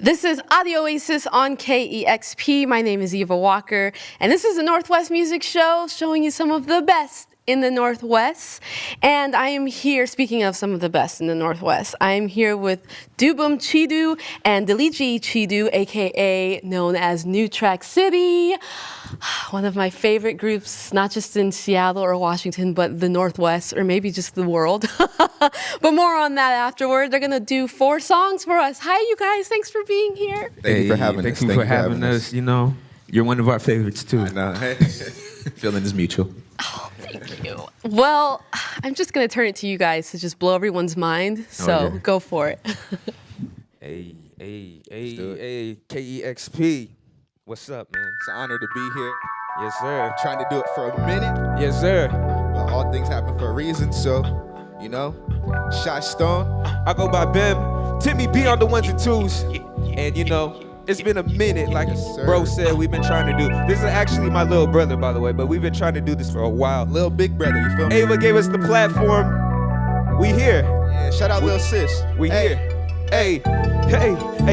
This is Audio Oasis on KEXP. My name is Eva Walker, and this is a Northwest Music Show showing you some of the best in the Northwest. And I am here, speaking of some of the best in the Northwest, I am here with Dubem Chiedu and Dilichi Chiedu, aka known as New Track City. One of my favorite groups, not just in Seattle or Washington, but the Northwest, or maybe just the world. But more on that afterward. They're going to do 4 songs for us. Hi, you guys. Thanks for being here. Thank you for having us. Thank you for having us. You know, you're one of our favorites, too. I know. Feeling is mutual. Oh, thank you. Well, I'm just going to turn it to you guys to just blow everyone's mind. So go for it. Hey, KEXP. What's up, man? It's an honor to be here. Yes, sir. Trying to do it for a minute. Yes, sir. But all things happen for a reason, so, you know, Shy Stone. I go by Bim. Timmy B on the ones and twos. And, you know, it's been a minute, like bro said, we've been trying to do. This is actually my little brother, by the way, but we've been trying to do this for a while. Little big brother, you feel me? Eva gave us the platform. We here. Yeah, shout out Lil Sis. We here. Hey,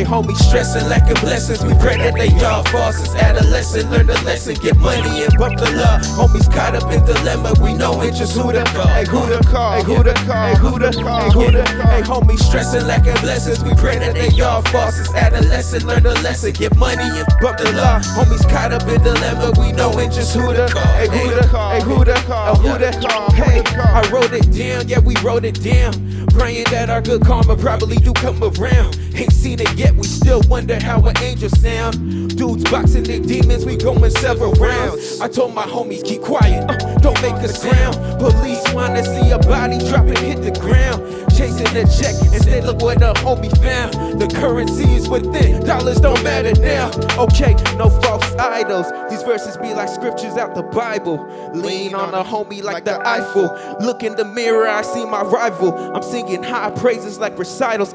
homie, stressing, lack of blessings. We pray that they all fall since adolescent. Learn the lesson, get money and bump the law. Homies caught up in dilemma. We know it just who to call. Hey, who to call? Hey, who to call? Hey, who to call? Hey, who to call? Hey, homie, stressing, lack of blessings. We pray that they all fall since adolescent. Learn the lesson, get money and bump the law. Homies caught up in dilemma. We know it just who to call. Hey, who to call? Hey, who to call? Who to call? Hey, I wrote it down. Yeah, we wrote it down. Praying that our good karma probably do come around. Ain't seen it yet, we still wonder how an angel sound. Dudes boxing their demons, we going several rounds. I told my homies, keep quiet, don't make a sound. Police wanna see a body drop and hit the ground. Chasing the check, instead look what the homie found. The currency is within, dollars don't matter now. Okay, no false idols, these verses be like scriptures out the Bible. Lean on the homie like the Eiffel. Look in the mirror, I see my rival. I'm singing high praises like recitals,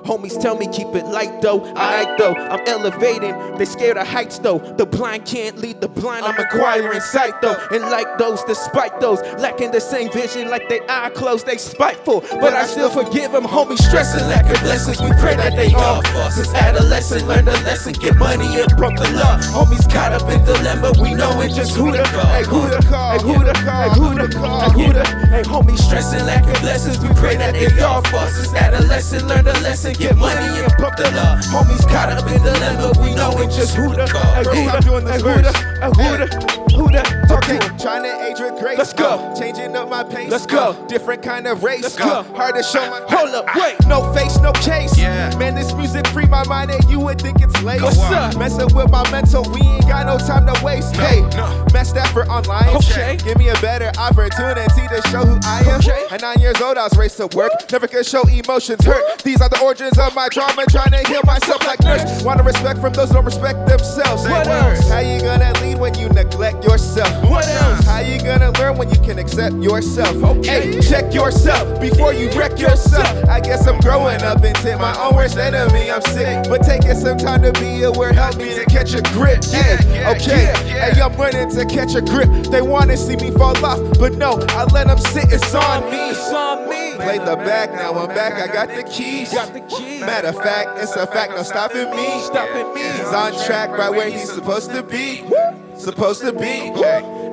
Homies tell me keep it light though, alright though, I'm elevating, they scared of heights though. The blind can't lead the blind, I'm acquiring sight though. And like those, despite those, lacking the same vision like they eye closed, they spiteful. But I still forgive them, homies stressing, lack of blessings. We pray that they all fall since adolescent. Learn the lesson, get money and broke the law. Homies caught up in dilemma, we know it just who to call. Hey, who to call? Hey, who to call? Hey, who to call? Hey, who to call? Hey, homies stressing, lack of blessings. We pray that they all fall since adolescent. Learn the lesson, get money and pump the law. Homies caught up in dilemma, we know it just who to call. First time doing this verse. Who to talk Okay, to? trying to age with grace. Let's go. Changing up my pace. Let's go. Different kind of race. Let's go. Hard to show my. Hold up, wait. No face, no case. Yeah. Man, this music free my mind and you would think it's lace. What's up? Messing with my mental, we ain't got no time to waste. Hey, match that for online. Okay. Give me a better opportunity to show who I am. Okay. At 9 years old, I was raised to work. Never could show emotions hurt. These are the origins of my trauma. Trying to heal myself like nurse. Want to respect from those who don't respect themselves. What else? How you gonna lead when you neglect yourself? What else? How you gonna learn when you can accept yourself? Okay. Hey, check yourself before you wreck yourself. I guess I'm growing up into my own worst enemy. I'm sick, but taking some time to be aware help me to catch a grip. Yeah, okay. Hey, I'm learning to catch a grip. They wanna see me fall off, but no, I let them sit. It's on me. It's on me. Play the back, now I'm back. I got the keys. Got the keys. Matter of fact, it's a fact. No stopping me. Stopping me. He's on track, right where he's supposed to be. Supposed to be.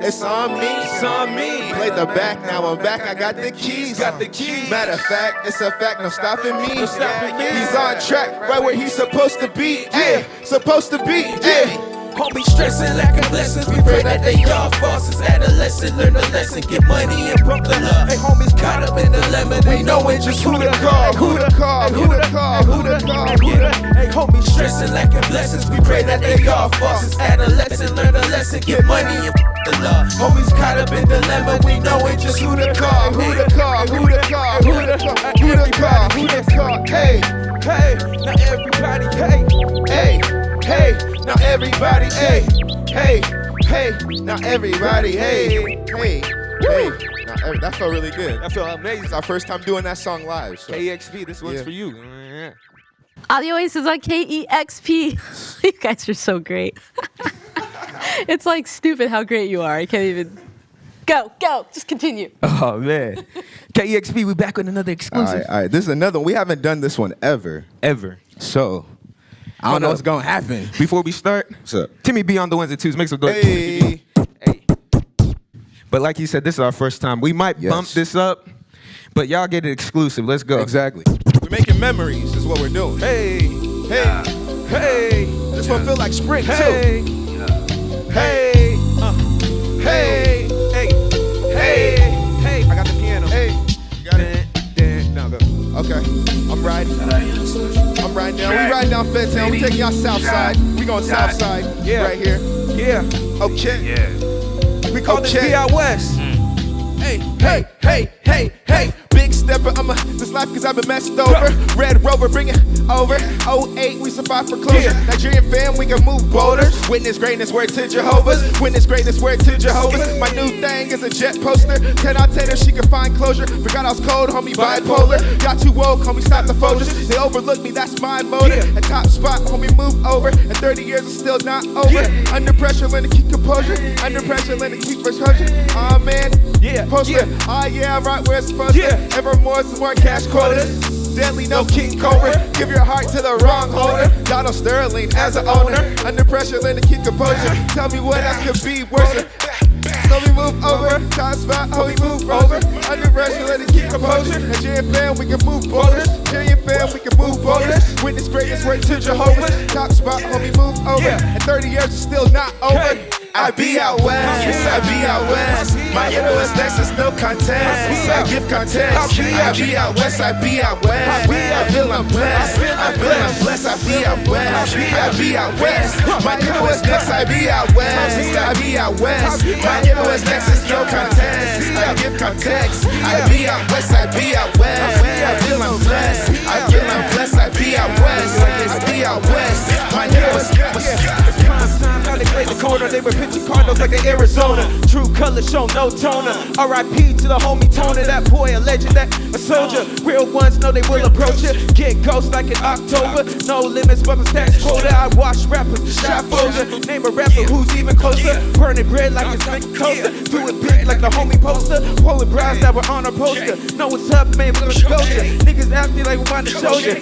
It's on me. It's on me. Play the back, now I'm back. I got the keys. Got the keys. Matter of fact, it's a fact. No stopping me. No stopping me. He's on track, right where he's supposed to be. Yeah, supposed to be. Yeah. Homies stressing, lack of blessings. We pray that they all fall since adolescent. Learn the lesson, get money and bump the law. Hey, homies caught up in dilemma. They know it just who to call. Hey, who to call? Who to call? Who to call? Who to call? Hey, homies stressing, lack of blessings. We pray that they all fall since adolescent. Learn the lesson, get money and bump the law. Homies caught up in dilemma. We know it just who to call. Who to call? Who to call? Who to call? Who to call? Who to call? Hey, Hey, now everybody, hey, hey, now everybody, hey, hey, hey, now everybody, hey, hey, hey. Now, that felt really good. I feel amazing. It's our first time doing that song live. So. KEXP, this one's Yeah. for you. Audio Oasis on KEXP. You guys are so great. It's like stupid how great you are. I can't even. Go, just continue. Oh, man. KEXP, we back with another exclusive. All right, this is another one. We haven't done this one ever. Ever. So, I don't know what's gonna happen. Before we start, What's up? Timmy be on the ones and twos. Make some doors. Hey. Hey. But like you said, this is our first time. We might Yes. bump this up, but y'all get it exclusive. Let's go. Exactly. We're making memories is what we're doing. Hey, Hey, hey, this one feel like spring hey, too. hey, hey, hey, hey, hey. I got the piano. Hey, you got it. Now go. Okay, I'm riding. I'm riding down. We riding down Fedtown. We taking y'all south side. We going south side. Yeah. Right here. Yeah. Okay. We call this Okay. be out west. Hey, hey, hey, hey, hey. Big stepper, this life cause I've been messed over. Red Rover, bring it over. 08, we survived foreclosure. Yeah. Nigerian fam, we can move boulders. Witness greatness, word to Jehovah's. Witness greatness, word to Jehovah's. My new thing is a jet poster. 10 out 10 if she can find closure. Forgot I was cold, homie, bipolar. Got too woke, homie, stop the Folgers. They overlook me, that's my motive. Yeah. A top spot, homie, move over. And 30 years is still not over. Yeah. Under pressure, learn to keep composure. Under pressure, learn to keep composure. Aw, man. Yeah. Poster. Yeah. Ah, yeah, I'm right where it's supposed to. Yeah. Evermore is more cash quotas. Deadly, no King Cobra. Give your heart to the wrong holder. Donald Sterling as an owner. Under pressure, learn to keep composure. Tell me what else could be worse. So we move over. Top spot, oh, we move over. Under pressure, learn to keep composure. Nigerian fam, we can move boulders. Nigerian fam, we can move boulders. Witness greatness, word to Jehovah's. Top spot, homie, move over. Yeah. And 30 years is still not over. Hey. I be out west, I be out west. My influence next is no contest. I give context. I be out west, I be out west. I feel I'm blessed, I feel I'm blessed. I be out west, I be out west. My influence next, I be out west. I be out west. My influence next is no contest. I give context. I be out west, I be out west. I feel I'm blessed, I feel I'm blessed. I be out west, I be out west. My influence How they played the corner, they were pitching Cardinals like in Arizona. True colors show no toner. R.I.P. to the homie Toner, that boy a legend, that a soldier. Real ones know they will approach it. Get ghost like in October. No limits, but the stats quota. I watch rappers, shot folder. Name a rapper who's even closer. Burning bread like it's like toaster. Do it big like the homie poster. Pulling brows that were on a poster. Know what's up, man, we're gonna go ya. Niggas ask me like we want to show ya.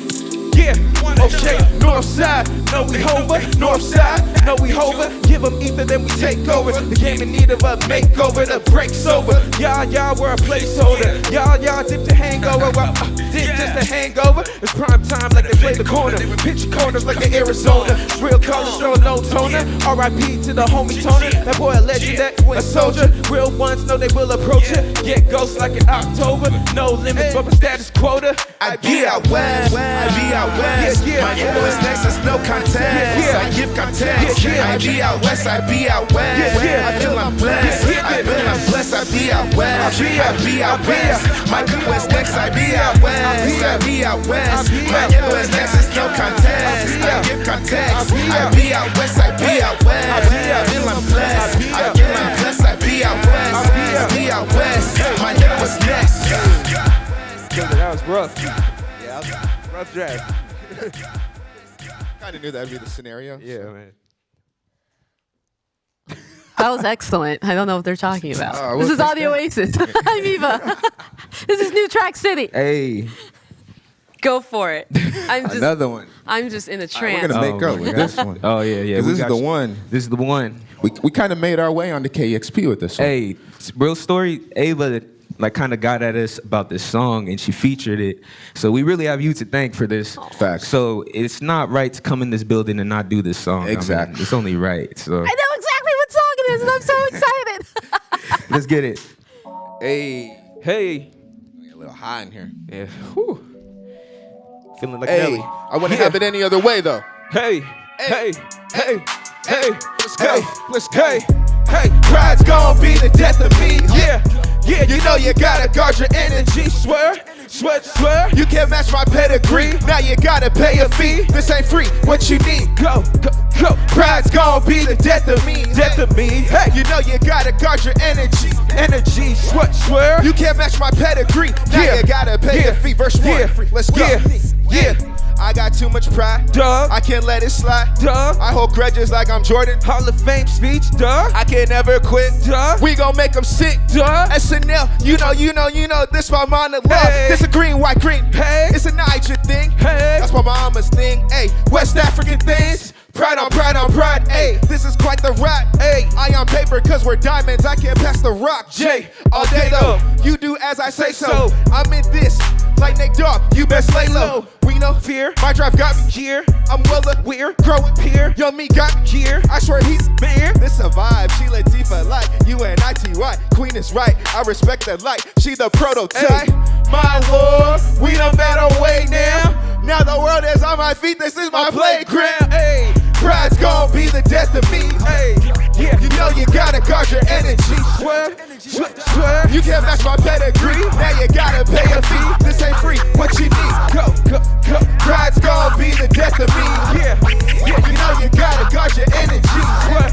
Yeah, okay, north side, no we hover, north side, no we hover, give them ether then we take over, the game in need of a makeover, the break's over, y'all were a placeholder, y'all dip the hangover, well, dip just a hangover, it's prime time like they play the corner, pitch corners like in Arizona, real colors show no toner, R.I.P. to the homie Toner, that boy a legend, that a soldier, real ones know they will approach it, get ghosts like in October, no limits but the status quota, I be out west, I be out west. Yeah, yeah. My influence next is no contest. Yeah. I give context. Yeah, yeah. I be out west, I be out west. Yeah, yeah. I feel I'm blessed. Yeah, yeah. I feel I'm blessed. I be out west. I be out west. My influence next, I be out west. I be out west. My influence next is no contest. I give context. I be out west. I be out west. I feel I'm blessed. I feel I'm blessed. I be out west. I be out west. My influence next. that was rough. Yeah, Rough draft. kind of knew that'd be the scenario. Yeah, man. That was excellent. I don't know what they're talking about. Oh, This what's is all the Oasis. I'm Eva. This is New Track City. Hey, Go for it. Another one. I'm just in a We're trance. gonna make up with this one. oh yeah. This is the one. This is the one. We kind of made our way onto KEXP with this one. Hey, real story. Ava like kind of got at us about this song and she featured it. So we really have you to thank for this. Facts. So it's not right to come in this building and not do this song. Exactly. I mean, it's only right. So I know exactly what song it is, and I'm so excited. let's get it. Hey. Hey. A little high in here. Yeah. Whew. Feeling like Hey. Nelly. I wouldn't have it any other way though. Hey. Hey. Hey. Hey. Let's go. Let's go. Hey. Hey. Pride's gonna be the death of me. Yeah. Yeah, You know you gotta guard your energy. swear. You can't match my pedigree. Now you gotta pay a fee. This ain't free. What you need? Go. Pride's gonna be the death of me. Death of me. Hey. You know you gotta guard your energy. Energy. Swear. You can't match my pedigree. Now Yeah. you gotta pay Yeah. a fee. Verse 1. Yeah. Let's go. Yeah. I got too much pride. Duh. I can't let it slide. Duh. I hold grudges like I'm Jordan. Hall of Fame speech. Duh. I can never quit. Duh. We gon' make them sick. Duh. SNL, you know, this my monologue. Hey. This a green, white, green. Hey. It's a Niger thing. Hey. That's my mama's thing. thing, ayy. West African things. Pride on pride on pride, ayy. This is quite the rap, ayy. I on paper cause we're diamonds, I can't pass the rock. J, all day though, you do as I say so. I'm in this, like Nate Dogg, you best lay low. We no fear, my drive got me here. I'm well aware, growing peer. Young me got me here, I swear he's beer. This a vibe, she Latifah like UNITY. Queen is right, I respect the light, she the prototype. My lord, we done found our way now. Now the world is on my feet, this is my playground. Ayy, pride's gon' be the death of me. Ayy, yeah, you know you gotta guard your energy. Swear, swear, you can't match my pedigree. Now you gotta pay a fee. This ain't free, what you need? Go, go, go. Pride's gon' be the death of me. Yeah, yeah, you know you gotta guard your energy. Swear,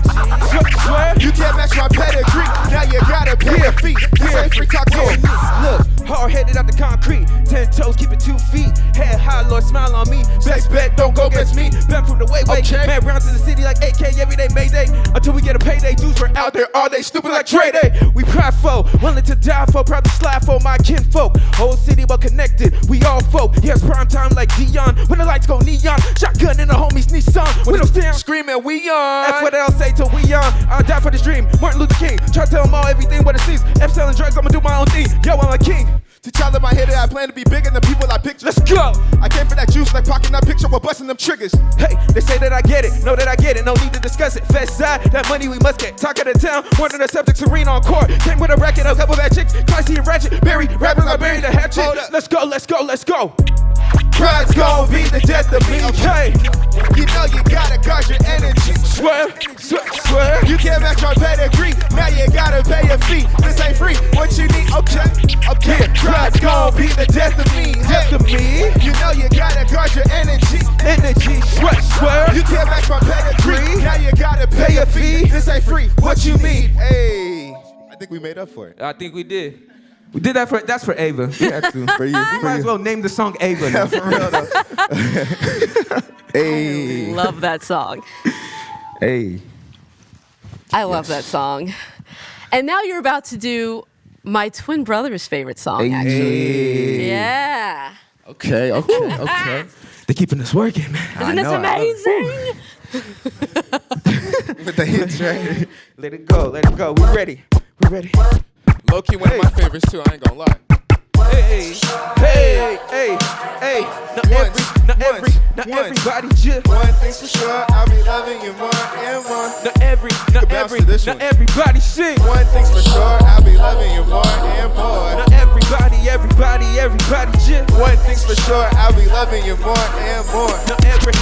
swear, you can't match my pedigree. Now you gotta pay a fee. This ain't free, talk to me. Look, hard-headed out the concrete. 10 toes, keep it 2 feet. Head high, Lord, smile on me. Best bet, don't go against me. Back from the way, Okay. man, rounds in the city like AK every day, Mayday. Until we get a payday, dudes for out there all day, stupid like Trey Day. We prideful, willing to die for, proud to slide for my kinfolk. Whole city well connected, we all folk. Yes, prime time like Dion. When the lights go neon, shotgun in the homies Nissan. When I'm down, Screaming, we on. That's what they'll say till we on. I'll die for this dream. Martin Luther King, try to tell them all everything what it seems. F selling drugs, I'ma do my own thing. Yo, I'm a king. To tell them I hit it, I plan to be bigger than people I picture. Let's go. I came for that juice like pocketing that picture, we're busting them triggers. Hey, they say that I get it, know that I get it, no need to discuss it. Fast side, that money we must get. Talk of the town, one of the subjects arena on court. Came with a racket, a couple bad chicks, classy and ratchet. Bury rappers, I buried the hatchet. Let's go, let's go, let's go. Pride's gon' be the death of me. Okay, You know you gotta guard your energy. swear, swear, swear. You can't match my pedigree. Now you gotta pay a fee. This ain't free. What you need? Okay, okay. Pride's gon' be the death of me. Death of me. You know you gotta guard your energy. Energy, sweat, swear. You can't match my pedigree. Now you gotta pay a fee. This ain't free. What you need? Hey, I think we made up for it. I think we did. We did that for, that's for Ava. For you. We might as well name the song Ava now. For real though. Hey. Love that song. Hey. I love that song. And now you're about to do my twin brother's favorite song, actually. Yeah. Okay. They're keeping us working, man. Isn't this amazing? With the hits, right? Let it go, let it go. We ready. We ready. Low-key one of my favorites too, I ain't gonna lie. Hey, hey, hey, hey. Not everybody just. One thing's for sure, I'll be loving you more and more. Not everybody sing. One thing's for sure, I'll be loving you more and more. Not everybody just. One thing's for sure, I'll be loving you more and more. Not every.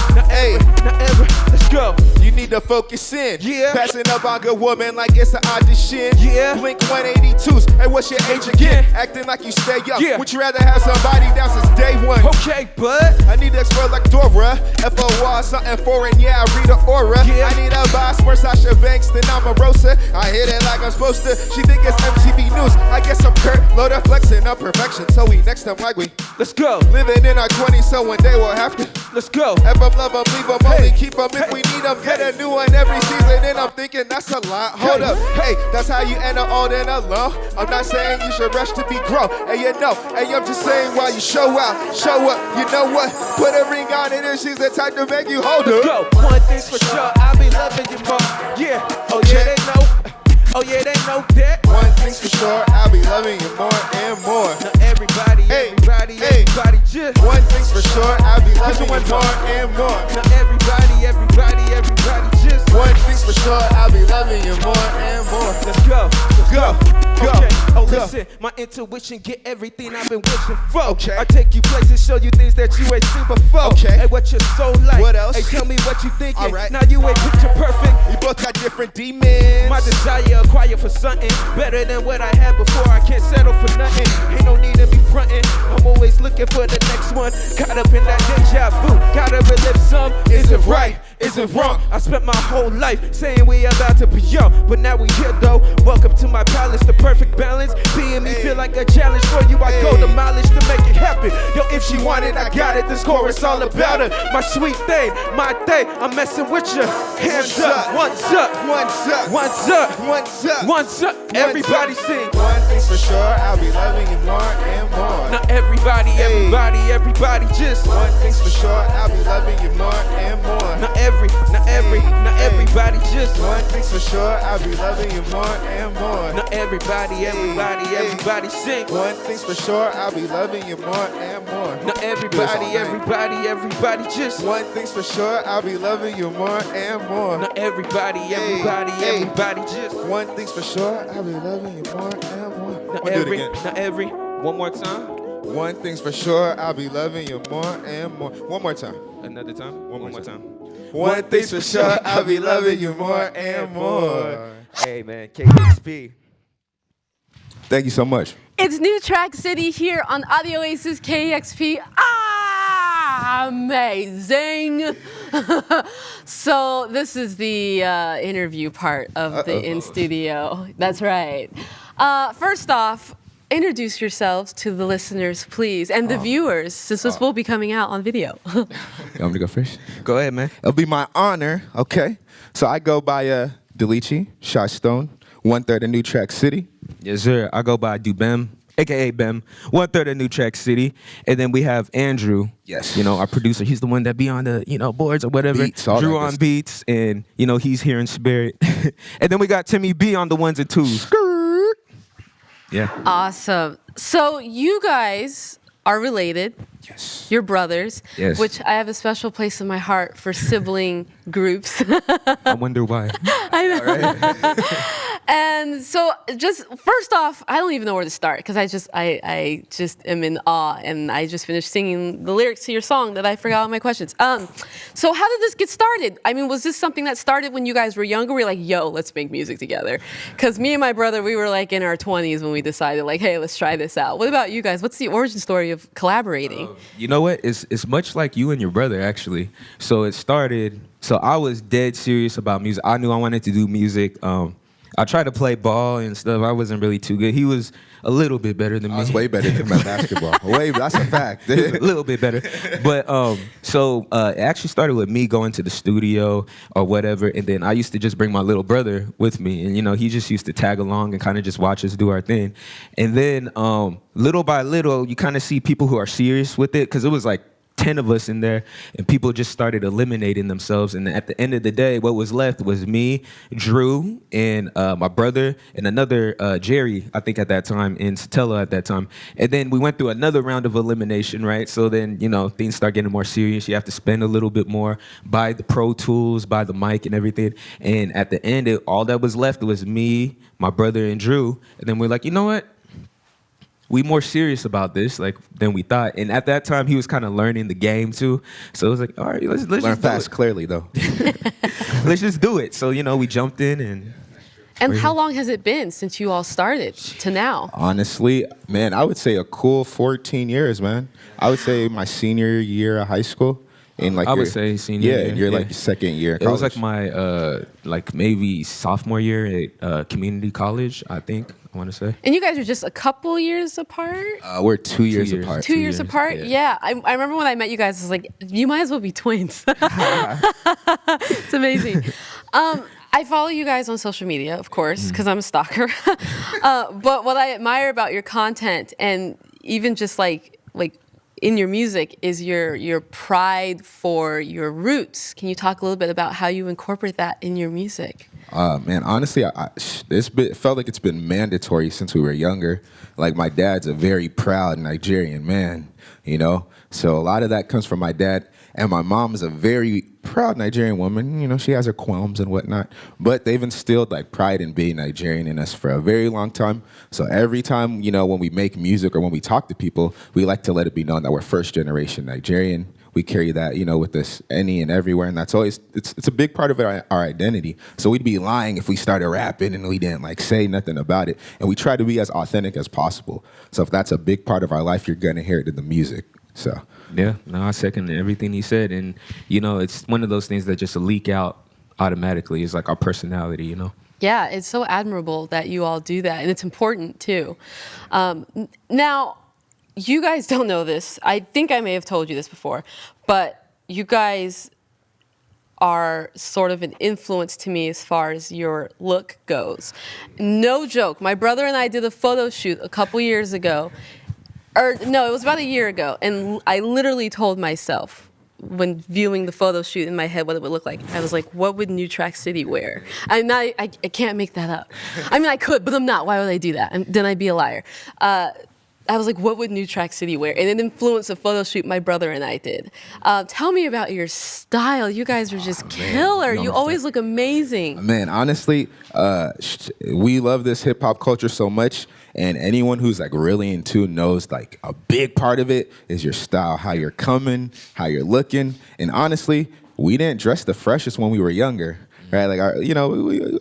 Let's go. You need to focus in. Yeah. Passing up on good woman like it's an audition. Yeah. Blink 182s. Hey, what's your age again? Acting like you stay young. Yeah. Would you rather have somebody down since day one? Okay, but I need to explore like Dora. FOR, something foreign, yeah, I read her aura. Yeah. I need a boss, more Sasha Banks than I'm a Rosa. I hit it like I'm supposed to. She think it's MTV News. I guess I'm Kurt, loader, flexing up perfection. So we next time like we let's go. living in our 20s, so one day we'll have to. Let's go. F up, love them, leave them, only keep them if we need them. Get a new one every season, and I'm thinking that's a lot. Hold up, hey, that's how you end up old and alone. I'm not saying you should rush to be grown. Hey, you know, hey, I'm just saying while you show out, show up, you know what? Put a ring on it and she's the type to make you hold Let's up. go. One thing's for sure, I'll be loving you more. Yeah. Oh yeah, they know. Oh yeah, they know that. One thing's for sure, I'll be loving you more and more. Not everybody just. One thing's for sure, I'll be loving you more and more. Not everybody just. One thing's for sure, I'll be loving you more and more. Let's go. Go. Okay. Oh, Go. listen, my intuition get everything I've been wishing for. Okay. I take you places, show you things that you ain't seen before. Okay. Hey, what your soul like? What else? Hey, tell me what you thinking. Alright. Now you ain't picture perfect. We both got different demons. My desire acquire for something better than what I had before. I can't settle for nothing. Ain't no need in me fronting. I'm always looking for the next one. Caught up in that deja vu. Gotta relive some. Is it right? Is it wrong? I spent my whole life saying we about to be young, but now we here though. Welcome to my palace, the perfect balance. Being me feel like a challenge for you. I go the mileage to make it happen. Yo, if she want it, I got it. This chorus all about her. My sweet thing, my thing. I'm messing with you. Hands up, one's up, One's up. one's up, One's up. one's up. Everybody sing. One thing's for sure, I'll be loving you more and more. Not everybody just. One thing's for sure, I'll be loving you sure, I'll be loving you more and more. Now everybody sing. One thing's for sure, I'll be loving you more and more. Now everybody just. One thing's for sure, I'll be loving you more and more. Now everybody just. One thing's for sure, I'll be loving you more and more. One more time. One thing's for sure, I'll be loving you more and more. One more time. Another time. One more time. One thing's for sure, I'll be loving you more and more. Hey man, KEXP. Thank you so much. It's New Track City here on Audio Aces KEXP. Amazing. So this is the interview part of the in studio. That's right. First off, introduce yourselves to the listeners, please, and the viewers, since this will be coming out on video. You want me to go first? Go ahead, man. It'll be my honor, okay? So I go by Dilichi, Shot Stone, 1/3 of New Track City. Yes, sir. I go by Dubem, a.k.a. Bem, 1/3 of New Track City. And then we have Andrew. Yes. You know, our producer. He's the one that be on the, boards or whatever. Beats, all Drew that on good beats, and, he's here in spirit. And then we got Timmy B on the ones and twos. Yeah. Awesome. So you guys are related. Yes. You're brothers. Yes. Which I have a special place in my heart for sibling groups. I wonder why. I know. Right? And so just first off, I don't even know where to start because I just am in awe, and I just finished singing the lyrics to your song that I forgot all my questions. So how did this get started? I mean, was this something that started when you guys were younger? We were like, yo, let's make music together. Because me and my brother, we were like in our 20s when we decided like, hey, let's try this out. What about you guys? What's the origin story of collaborating? You know what? It's much like you and your brother, actually. So it started, so I was dead serious about music. I knew I wanted to do music. I tried to play ball and stuff. I wasn't really too good. He was a little bit better than me. I was way better than my basketball. That's a fact. A little bit better. But it actually started with me going to the studio or whatever, and then I used to just bring my little brother with me, and he just used to tag along and kind of just watch us do our thing. And then little by little, you kind of see people who are serious with it, because it was like 10 of us in there, and people just started eliminating themselves. And at the end of the day, what was left was me, Drew, and my brother, and another Jerry, I think at that time, and Satella at that time. And then we went through another round of elimination, right? So then, things start getting more serious. You have to spend a little bit more, buy the Pro Tools, buy the mic and everything. And at the end, all that was left was me, my brother, and Drew. And then we're like, you know what? We more serious about this than we thought. And at that time, he was kind of learning the game too. So it was like, all right, let's learn just fast, clearly though. Let's just do it. So we jumped in and. And how long has it been since you all started to now? Honestly, man, I would say a cool 14 years, man. I would say my senior year of high school. I would say senior year. Yeah, you're like second year. It was like my maybe sophomore year at community college, I think. I want to say. And you guys are just a couple years apart? We're 2 years apart. 2 years apart? Yeah. I remember when I met you guys, I was like, you might as well be twins. It's amazing. I follow you guys on social media, of course, because I'm a stalker. But what I admire about your content, and even just like in your music, is your pride for your roots. Can you talk a little bit about how you incorporate that in your music? Man, honestly, it felt like it's been mandatory since we were younger. Like, my dad's a very proud Nigerian man, So a lot of that comes from my dad. And my mom is a very proud Nigerian woman. She has her qualms and whatnot. But they've instilled, pride in being Nigerian in us for a very long time. So every time, when we make music or when we talk to people, we like to let it be known that we're first-generation Nigerian. We carry that, with us any and everywhere, and that's always it's a big part of our identity. So we'd be lying if we started rapping and we didn't say nothing about it. And we try to be as authentic as possible. So if that's a big part of our life, you're gonna hear it in the music. So yeah, no, I second everything he said, and it's one of those things that just leak out automatically. It's like our personality, Yeah, it's so admirable that you all do that, and it's important too. Now, you guys don't know this. I think I may have told you this before, but you guys are sort of an influence to me as far as your look goes. No joke. My brother and I did a photo shoot a couple years ago. Or no, it was about a year ago. And I literally told myself, when viewing the photo shoot in my head, what it would look like. I was like, what would New Track City wear? I can't make that up. I mean, I could, but I'm not. Why would I do that? Then I'd be a liar. I was like, what would New Track City wear? And it influenced a photo shoot my brother and I did. Tell me about your style. You guys are just killer. You always look amazing. Man, honestly, we love this hip hop culture so much. And anyone who's like really in tune knows like a big part of it is your style, how you're coming, how you're looking. And honestly, we didn't dress the freshest when we were younger. Right, like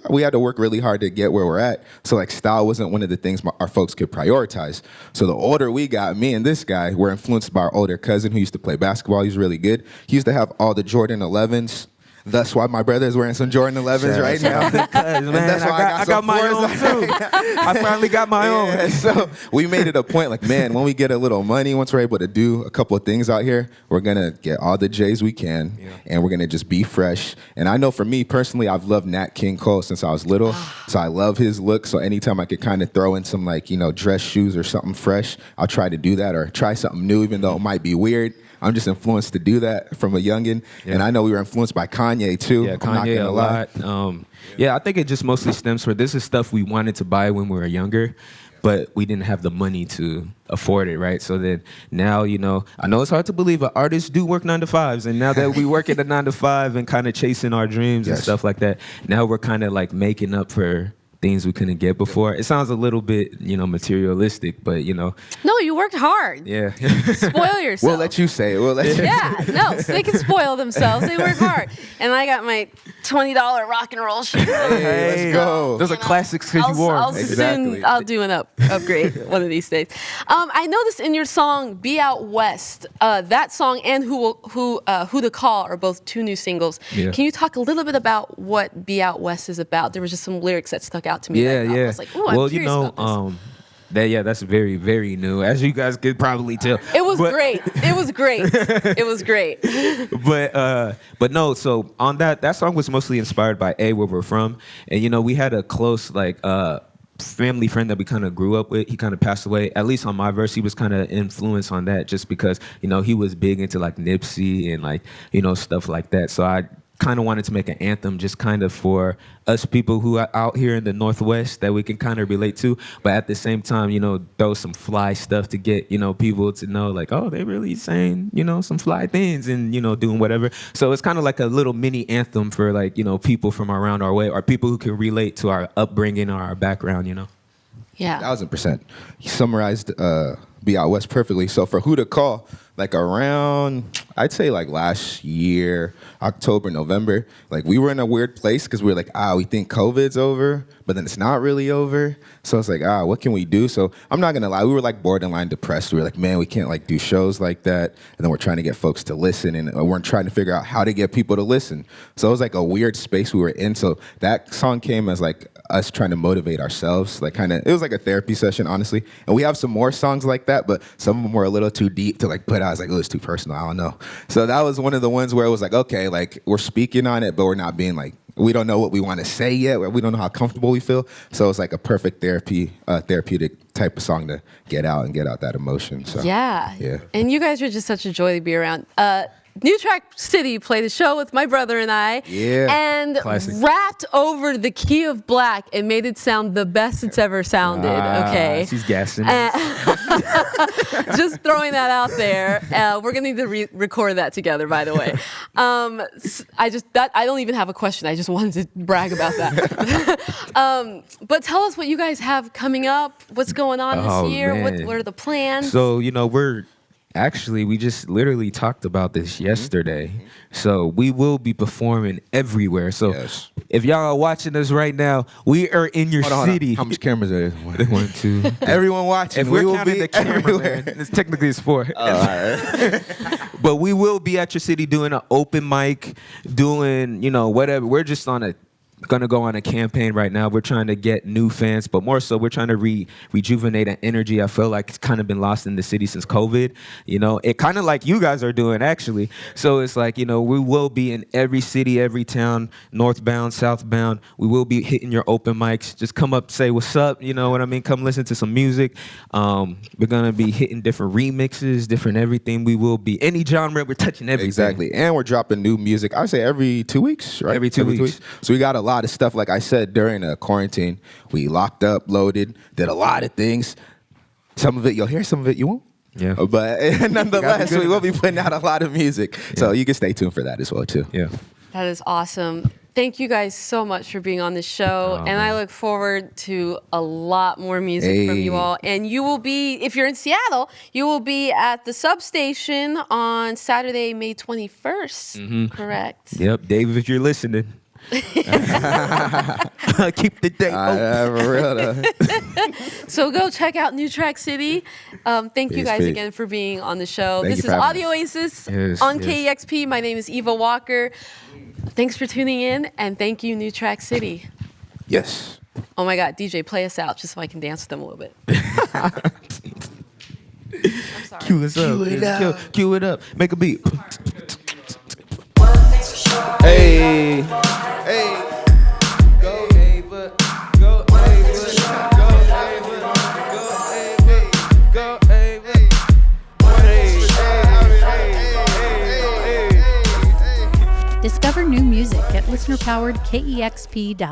we had to work really hard to get where we're at. So like style wasn't one of the things our folks could prioritize. So the older we got, me and this guy were influenced by our older cousin who used to play basketball. He was really good. He used to have all the Jordan 11s. That's why my brother is wearing some Jordan 11s right now. Man, that's why I got my own too. I finally got my own. So we made it a point, like, man, when we get a little money, once we're able to do a couple of things out here, we're gonna get all the J's we can, and we're gonna just be fresh. And I know for me personally, I've loved Nat King Cole since I was little, so I love his look. So anytime I could kind of throw in some like dress shoes or something fresh, I'll try to do that or try something new, even though it might be weird. I'm just influenced to do that from a youngin'. Yeah. And I know we were influenced by Kanye, too. Yeah, Kanye a lot. Yeah, I think it just mostly stems from this is stuff we wanted to buy when we were younger, but we didn't have the money to afford it, right? So then now, I know it's hard to believe, but artists do work 9-to-5s. And now that we work at a 9-to-5 and kind of chasing our dreams and stuff like that, now we're kind of like making up for things we couldn't get before. It sounds a little bit, materialistic, but No, you worked hard. Yeah. Spoil yourself. We'll let you say it. Yeah, no, they can spoil themselves. They work hard. And I got my $20 rock and roll shoes. Hey, let's go. Those are classics because you wore them. Exactly. I'll do an upgrade one of these days. I noticed in your song "Be Out West," that song and "Who to Call" are both two new singles. Yeah. Can you talk a little bit about what "Be Out West" is about? There was just some lyrics that stuck out to me. Yeah. I was like, "Ooh, I'm curious about this." That's very, very new, as you guys could probably tell. It was great. It was great. It was great. But no. So on that song was mostly inspired by where we're from, and we had a close family friend that we kind of grew up with. He kind of passed away. At least on my verse, he was kind of influenced on that, just because he was big into like Nipsey and stuff like that. So I kind of wanted to make an anthem just kind of for us people who are out here in the Northwest that we can kind of relate to, but at the same time, throw some fly stuff to get, people to know like, oh, they really saying, some fly things and, doing whatever. So it's kind of like a little mini anthem for like, people from around our way or people who can relate to our upbringing or our background, Yeah. 1000%. You summarized Be Out West perfectly. So for Who to Call, like around, I'd say like last year, October, November, like we were in a weird place because we were like, we think COVID's over, but then it's not really over. So it's like, what can we do? So I'm not gonna lie, we were like borderline depressed. We were like, man, we can't like do shows like that. And then we're trying to get folks to listen, and we're trying to figure out how to get people to listen. So it was like a weird space we were in. So that song came as like us trying to motivate ourselves. Like it was like a therapy session, honestly. And we have some more songs like that, but some of them were a little too deep to like put out. I was like, it's too personal, I don't know. So that was one of the ones where it was like, okay, like we're speaking on it, but we're not being like, we don't know what we want to say yet. We don't know how comfortable we feel. So it's like a perfect therapeutic type of song to get out that emotion. So yeah. And you guys are just such a joy to be around. New Track City played a show with my brother and I, and rapped over the key of black and made it sound the best it's ever sounded. Okay, she's guessing. Just throwing that out there. We're gonna need to record that together, by the way. I don't even have a question. I just wanted to brag about that. But tell us what you guys have coming up. What's going on this year? Man. What are the plans? So we just literally talked about this yesterday. So we will be performing everywhere. So if y'all are watching us right now, we are in your city. How much cameras are there? 1, 2. Everyone watching. If we're counting the camera, technically it's 4. All right. But we will be at your city doing an open mic, doing, whatever. We're just on a gonna go on a campaign right now. We're trying to get new fans, but more so we're trying to rejuvenate an energy I feel like it's kind of been lost in the city since COVID. You know, it kind of like you guys are doing actually. So it's like, you know, we will be in every city, every town, northbound, southbound. We will be hitting your open mics. Just come up, say what's up, you know what I mean? Come listen to some music. We're gonna be hitting different remixes, different everything. We will be any genre, we're touching everything. Exactly. And we're dropping new music, I would say every 2 weeks, right? Every two weeks. So we got a lot of stuff. Like I said, during the quarantine, we locked up, loaded, did a lot of things. Some of it you'll hear, some of it you won't. Yeah. But nonetheless, we will be putting out a lot of music. Yeah. So you can stay tuned for that as well, too. Yeah. That is awesome. Thank you guys so much for being on the show. And I look forward to a lot more music from you all. And you will be, if you're in Seattle, you will be at the substation on Saturday, May 21st. Correct? Yep. Dave, if you're listening. Keep the date open. For real though. So go check out New Track City. Thank you guys again for being on the show. This is Audio Oasis on KEXP. My name is Eva Walker. Thanks for tuning in, and thank you, New Track City. Yes. Oh my God, DJ, play us out just so I can dance with them a little bit. I'm sorry. Cue us up. Cue it up. Make a beat. Hey. Hey. Go Ava. Go Ava. Go Ava. Go Ava. Go Ava. Discover new music at listener-powered KEXP.org.